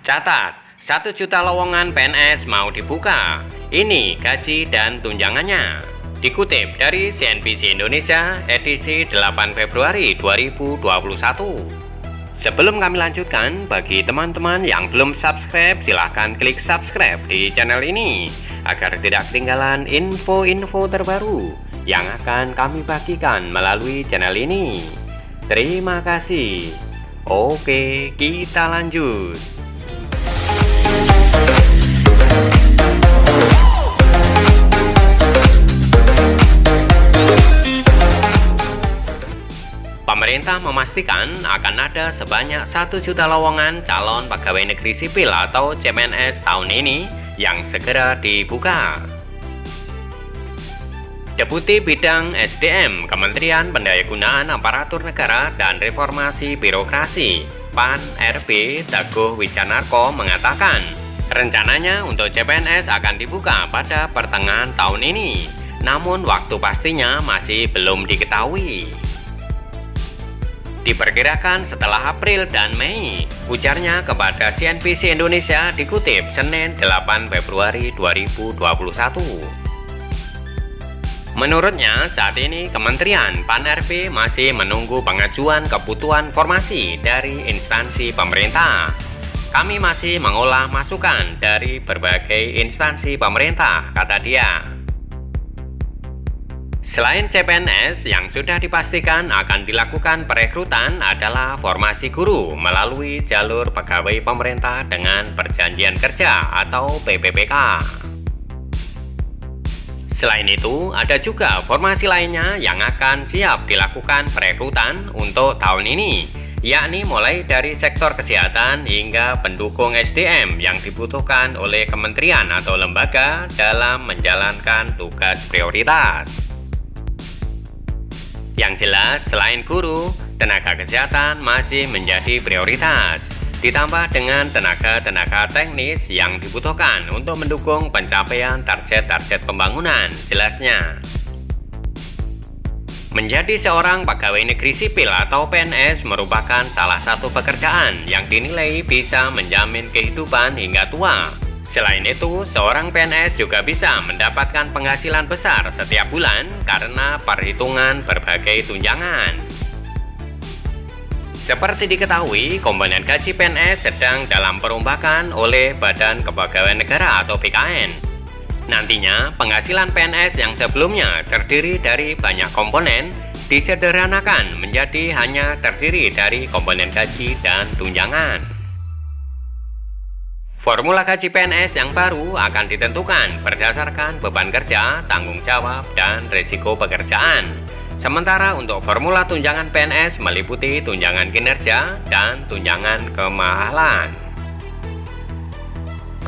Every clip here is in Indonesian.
Catat, 1 juta lowongan PNS mau dibuka. Ini gaji dan tunjangannya. Dikutip dari CNBC Indonesia edisi 8 Februari 2021. Sebelum kami lanjutkan, bagi teman-teman yang belum subscribe, silahkan klik subscribe di channel ini agar tidak ketinggalan info-info terbaru yang akan kami bagikan melalui channel ini. Terima kasih. Oke, kita lanjut. Pemerintah memastikan akan ada sebanyak 1 juta lowongan calon pegawai negeri sipil atau CPNS tahun ini yang segera dibuka. Deputi Bidang SDM Kementerian Pendayagunaan Aparatur Negara dan Reformasi Birokrasi PAN RB Teguh Wijanarko mengatakan, rencananya untuk CPNS akan dibuka pada pertengahan tahun ini, namun waktu pastinya masih belum diketahui. Diperkirakan setelah April dan Mei, ujarnya kepada CNBC Indonesia dikutip Senin 8 Februari 2021. Menurutnya, saat ini Kementerian PAN-RB masih menunggu pengajuan kebutuhan formasi dari instansi pemerintah. Kami masih mengolah masukan dari berbagai instansi pemerintah, kata dia. Selain CPNS, yang sudah dipastikan akan dilakukan perekrutan adalah formasi guru melalui jalur pegawai pemerintah dengan perjanjian kerja atau PPPK. Selain itu, ada juga formasi lainnya yang akan siap dilakukan perekrutan untuk tahun ini, yakni mulai dari sektor kesehatan hingga pendukung SDM yang dibutuhkan oleh kementerian atau lembaga dalam menjalankan tugas prioritas. Yang jelas, selain guru, tenaga kesehatan masih menjadi prioritas, ditambah dengan tenaga-tenaga teknis yang dibutuhkan untuk mendukung pencapaian target-target pembangunan, jelasnya. Menjadi seorang pegawai negeri sipil atau PNS merupakan salah satu pekerjaan yang dinilai bisa menjamin kehidupan hingga tua. Selain itu, seorang PNS juga bisa mendapatkan penghasilan besar setiap bulan karena perhitungan berbagai tunjangan. Seperti diketahui, komponen gaji PNS sedang dalam perombakan oleh Badan Kepegawaian Negara atau BKN. Nantinya, penghasilan PNS yang sebelumnya terdiri dari banyak komponen disederhanakan menjadi hanya terdiri dari komponen gaji dan tunjangan. Formula gaji PNS yang baru akan ditentukan berdasarkan beban kerja, tanggung jawab, dan risiko pekerjaan. Sementara untuk formula tunjangan PNS meliputi tunjangan kinerja dan tunjangan kemahalan.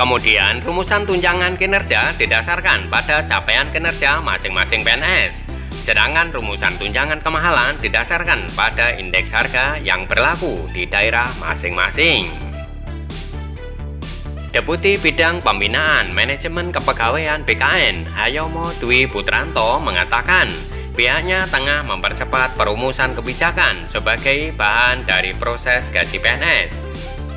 Kemudian, rumusan tunjangan kinerja didasarkan pada capaian kinerja masing-masing PNS. Sedangkan rumusan tunjangan kemahalan didasarkan pada indeks harga yang berlaku di daerah masing-masing. Deputi Bidang Pembinaan Manajemen Kepegawaian BKN, Hayomo Dwi Putranto mengatakan, pihaknya tengah mempercepat perumusan kebijakan sebagai bahan dari proses gaji PNS.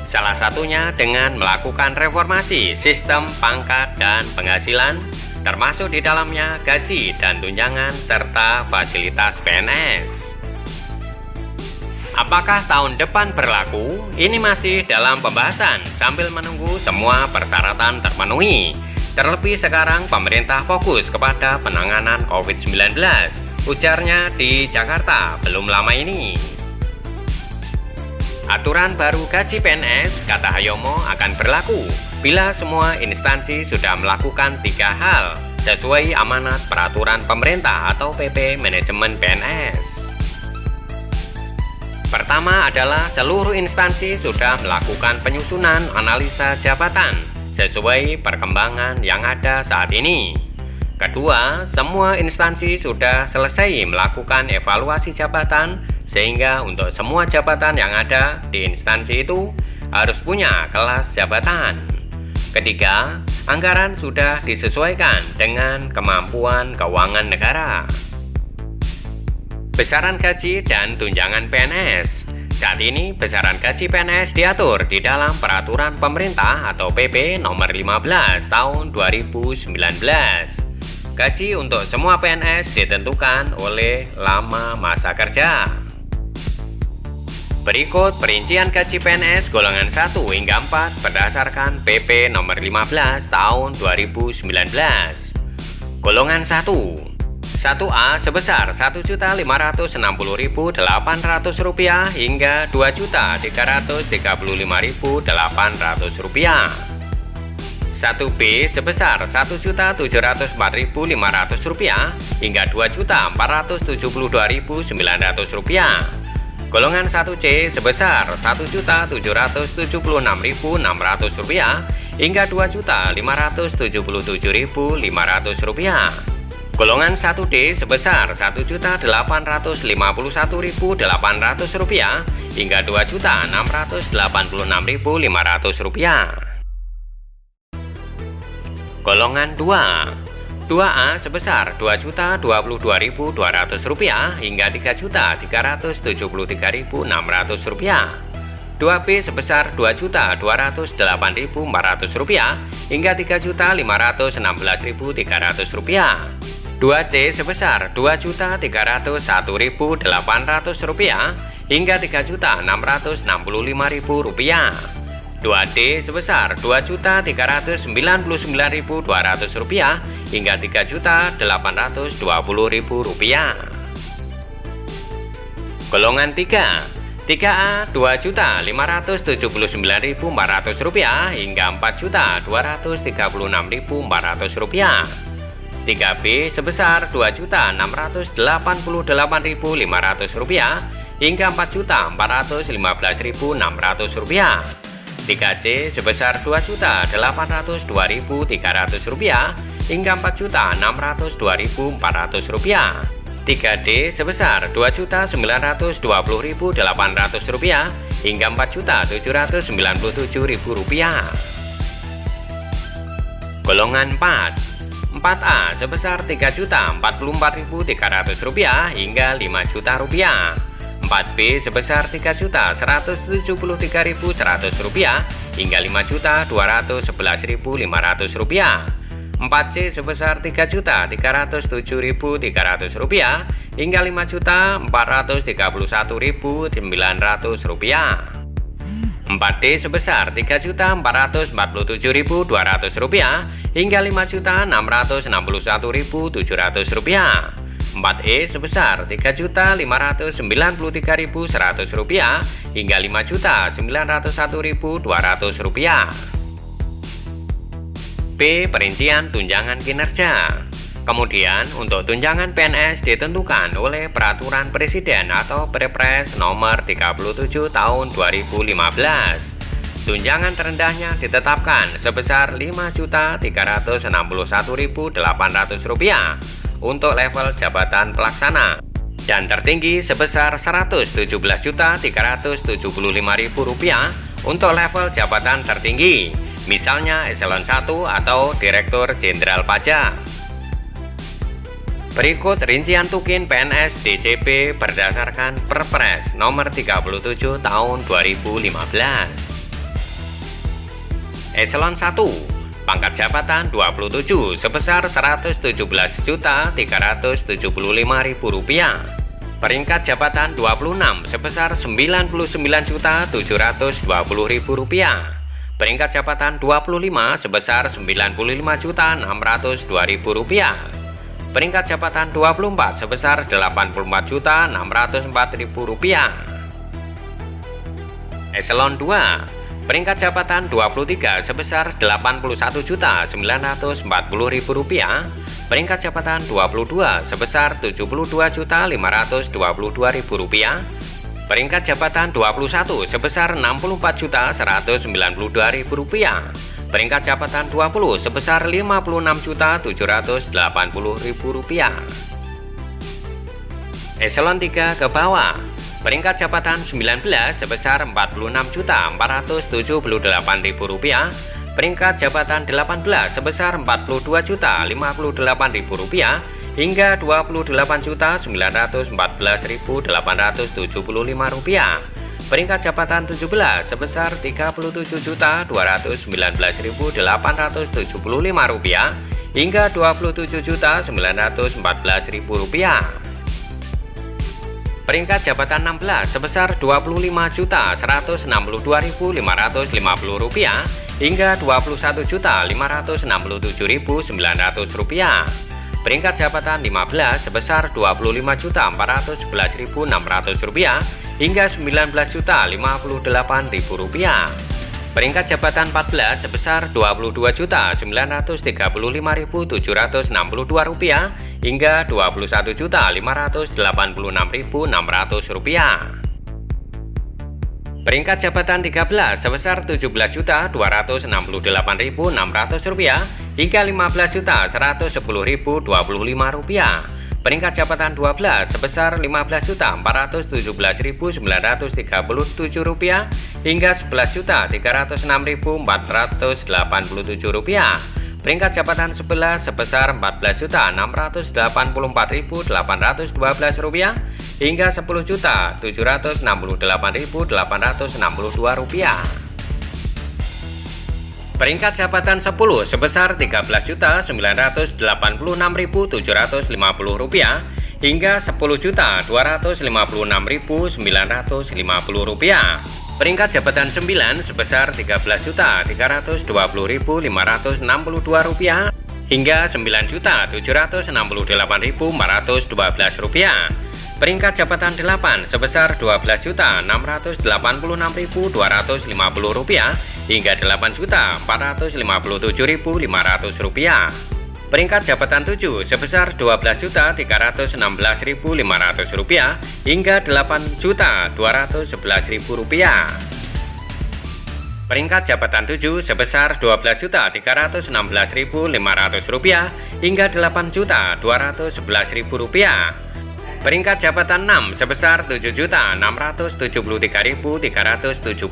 Salah satunya dengan melakukan reformasi sistem pangkat dan penghasilan, termasuk di dalamnya gaji dan tunjangan serta fasilitas PNS. Apakah tahun depan berlaku? Ini masih dalam pembahasan sambil menunggu semua persyaratan terpenuhi. Terlebih sekarang pemerintah fokus kepada penanganan COVID-19, ujarnya di Jakarta belum lama ini. Aturan baru gaji PNS, kata Hayomo, akan berlaku bila semua instansi sudah melakukan 3 hal sesuai amanat peraturan pemerintah atau PP Manajemen PNS. Pertama adalah seluruh instansi sudah melakukan penyusunan analisa jabatan sesuai perkembangan yang ada saat ini. Kedua, semua instansi sudah selesai melakukan evaluasi jabatan sehingga untuk semua jabatan yang ada di instansi itu harus punya kelas jabatan. Ketiga, anggaran sudah disesuaikan dengan kemampuan keuangan negara. Besaran gaji dan tunjangan PNS. Saat ini besaran gaji PNS diatur di dalam Peraturan Pemerintah atau PP Nomor 15 Tahun 2019. Gaji untuk semua PNS ditentukan oleh lama masa kerja. Berikut perincian gaji PNS golongan 1 hingga 4 berdasarkan PP Nomor 15 Tahun 2019. Golongan 1. 1A sebesar Rp1.560.800 hingga Rp2.335.800. 1B sebesar Rp1.704.500 hingga Rp2.472.900. Golongan 1C sebesar Rp1.776.600 hingga Rp2.577.500. Golongan 1D sebesar Rp1.851.800 hingga Rp2.686.500. Golongan 2. 2A sebesar Rp2.022.200 hingga Rp3.373.600. 2B sebesar Rp2.208.400 hingga Rp3.516.300. 2C sebesar Rp2.301.800 hingga Rp3.665.000. 2D sebesar Rp2.399.200 hingga Rp3.820.000. Golongan 3. 3A Rp2.579.400 hingga Rp4.236.400. 3B sebesar Rp2.688.500 hingga Rp4.415.600. 3C sebesar Rp2.802.300 hingga Rp4.602.400. 3D sebesar Rp2.920.800 hingga Rp4.797.000. Golongan 4. 4A sebesar Rp3.044.300 hingga Rp5.000.000. 4B sebesar Rp3.173.100 hingga Rp5.211.500. 4C sebesar Rp3.307.300 hingga Rp5.431.900. 4D sebesar Rp3.447.200 hingga Rp5.661.700. 4E sebesar Rp3.593.100 hingga Rp5.901.200. B. Perincian tunjangan kinerja. Kemudian untuk tunjangan PNS ditentukan oleh Peraturan Presiden atau Perpres Nomor 37 Tahun 2015. Tunjangan terendahnya ditetapkan sebesar Rp5.361.800 untuk level jabatan pelaksana dan tertinggi sebesar Rp117.375.000 untuk level jabatan tertinggi, misalnya Eselon 1 atau Direktur Jenderal Pajak. Berikut rincian tukin PNS DJP berdasarkan Perpres Nomor 37 Tahun 2015. Eselon 1, pangkat jabatan 27 sebesar Rp117.375.000. Peringkat jabatan 26 sebesar Rp99.720.000. Peringkat jabatan 25 sebesar Rp95.602.000. Peringkat jabatan 24 sebesar Rp81.604.000. Eselon 2, peringkat jabatan 23 sebesar Rp82.940.000. Peringkat jabatan 22 sebesar Rp72.522.000. Peringkat jabatan 21 sebesar Rp64.192.000. Peringkat jabatan 20 sebesar Rp56.780.000. Eselon 3 ke bawah. Peringkat jabatan 19 sebesar Rp45.478.000. Peringkat jabatan 18 sebesar Rp42.058.000 hingga Rp28.914.875. Peringkat jabatan 17 sebesar Rp37.219.875 hingga Rp27.914.000. Peringkat jabatan 16 sebesar Rp25.162.550 hingga Rp21.567.900. Peringkat jabatan 15 sebesar Rp25.411.600 hingga Rp19.058.000. Peringkat jabatan 14 sebesar Rp22.935.762 hingga Rp21.586.600. Peringkat jabatan 13 sebesar Rp17.268.600 hingga Rp15.110.025. Peringkat jabatan 12 sebesar Rp15.417.937 hingga Rp11.306.487. Peringkat jabatan 11 sebesar Rp14.684.812 hingga Rp10.768.862. Peringkat jabatan 10 sebesar Rp13.986.750 hingga Rp10.256.950. Peringkat jabatan 9 sebesar Rp13.320.562 hingga Rp9.768.412. Peringkat jabatan 8 sebesar Rp12.686.250 hingga Rp8.457.500. Peringkat jabatan 7 sebesar Rp12.316.500 hingga Rp8.211.000. Peringkat jabatan 7 sebesar Rp12.316.500 hingga Rp8.211.000. Peringkat jabatan 6 sebesar Rp7.673.375.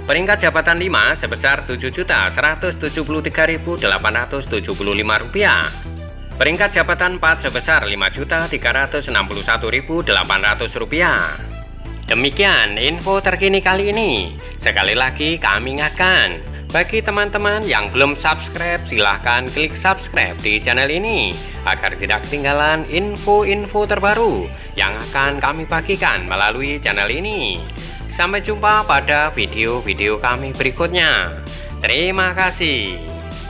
Peringkat jabatan 5 sebesar Rp7.173.875. Peringkat jabatan 4 sebesar Rp5.361.800. Demikian info terkini kali ini. Sekali lagi kami ingatkan, bagi teman-teman yang belum subscribe, silahkan klik subscribe di channel ini agar tidak ketinggalan info-info terbaru yang akan kami bagikan melalui channel ini. Sampai jumpa pada video-video kami berikutnya. Terima kasih.